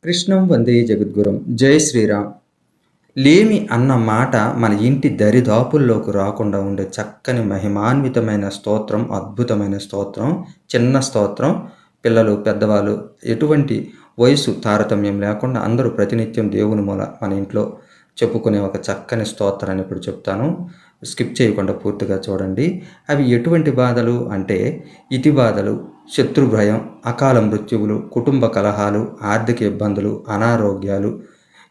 కృష్ణం వందే జగద్గురం. జై శ్రీరామ్. లేమి అన్న మాట మన ఇంటి దరిదాపుల్లోకి రాకుండా ఉండే చక్కని మహిమాన్వితమైన స్తోత్రం, అద్భుతమైన స్తోత్రం, చిన్న స్తోత్రం. పిల్లలు, పెద్దవాళ్ళు ఎటువంటి వయసు తారతమ్యం లేకుండా అందరూ ప్రతినిత్యం దేవుని మూల మన ఇంట్లో చెప్పుకునే ఒక చక్కని స్తోత్రాన్ని ఇప్పుడు చెప్తాను. స్కిప్ చేయకుండా పూర్తిగా చూడండి. అవి ఎటువంటి బాధలు అంటే ఇతి బాధలు, శత్రు భయం, అకాల మృత్యువులు, కుటుంబ కలహాలు, ఆర్థిక ఇబ్బందులు, అనారోగ్యాలు,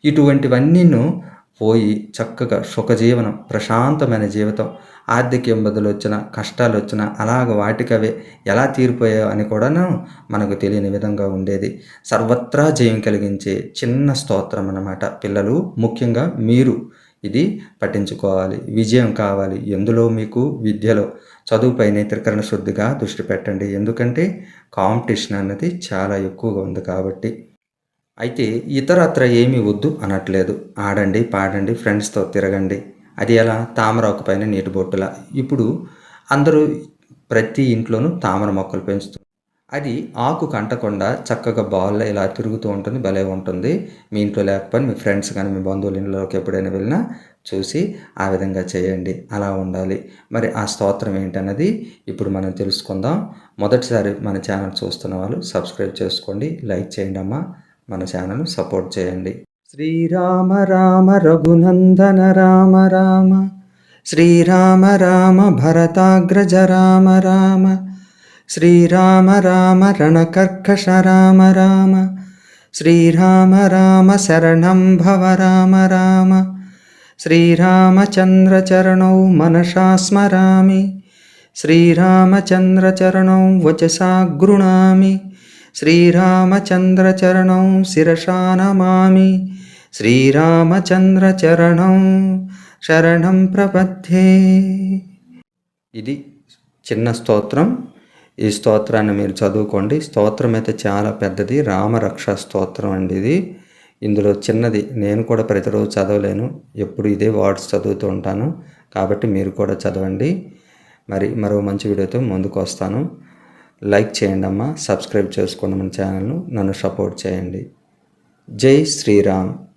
ఇటువంటివన్నీను పోయి చక్కగా సుఖజీవనం, ప్రశాంతమైన జీవితం, ఆర్థిక ఇబ్బందులు వచ్చినా, కష్టాలు వచ్చినా అలాగ వాటికవే ఎలా తీరిపోయాయో అని కూడాను మనకు తెలియని విధంగా ఉండేది. సర్వత్రా జయం కలిగించే చిన్న స్తోత్రం అన్నమాట. పిల్లలు, ముఖ్యంగా మీరు ఇది పఠించుకోవాలి. విజయం కావాలి. ఎందులో మీకు విద్యలో, చదువుపైనే త్రికరణ శుద్ధిగా దృష్టి పెట్టండి. ఎందుకంటే కాంపిటీషన్ అన్నది చాలా ఎక్కువగా ఉంది కాబట్టి. అయితే ఇతరత్ర ఏమీ వద్దు అనట్లేదు. ఆడండి, పాడండి, ఫ్రెండ్స్‌తో తిరగండి. అది ఎలా? తామరాకు పైన నీటి బొట్టులా. ఇప్పుడు అందరూ ప్రతి ఇంట్లోనూ తామర మొక్కలు పెంచుతున్నారు. అది ఆకుకు అంటకుండా చక్కగా బాల్‌లా ఇలా తిరుగుతూ ఉంటుంది. భలే ఉంటుంది. మీ ఇంట్లో లేకపోయినా మీ ఫ్రెండ్స్ కానీ, మీ బంధువుల ఇళ్ళలోకి ఎప్పుడైనా వెళ్ళినా చూసి ఆ విధంగా చేయండి. అలా ఉండాలి. మరి ఆ స్తోత్రం ఏంటన్నది ఇప్పుడు మనం తెలుసుకుందాం. మొదటిసారి మన ఛానల్ చూస్తున్న వాళ్ళు సబ్స్క్రైబ్ చేసుకోండి. లైక్ చేయండి అమ్మా. మన ఛానల్ సపోర్ట్ చేయండి. శ్రీరామ రామ రఘునందన రామ రామ, శ్రీరామ రామ భరతాగ్రజ రామ రామ, శ్రీరామ రామ రణకర్కష రామ రామ, శ్రీరామ రామ శరణం భవ రామ రామ, శ్రీరామచంద్రచరణౌ మనసా స్మరామి, శ్రీరామచంద్రచరణౌ వచసా గృణామి, శ్రీరామచంద్రచరణం శిరసా నమామి, శ్రీరామచంద్రచరణం శరణం ప్రపద్యే. ఇది చిన్న స్తోత్రం. ఈ స్తోత్రాన్ని మీరు చదువుకోండి. స్తోత్రం అయితే చాలా పెద్దది. రామరక్ష స్తోత్రం అండి ఇది. ఇందులో చిన్నది నేను కూడా ప్రతిరోజు చదవలేను. ఎప్పుడు ఇదే వర్డ్స్ చదువుతూ ఉంటాను. కాబట్టి మీరు కూడా చదవండి. మరి మరో మంచి వీడియోతో ముందుకు వస్తాను. లైక్ చేయండి అమ్మా. సబ్స్క్రైబ్ చేసుకోండి మన ఛానల్ను. నన్ను సపోర్ట్ చేయండి. జై శ్రీరామ్.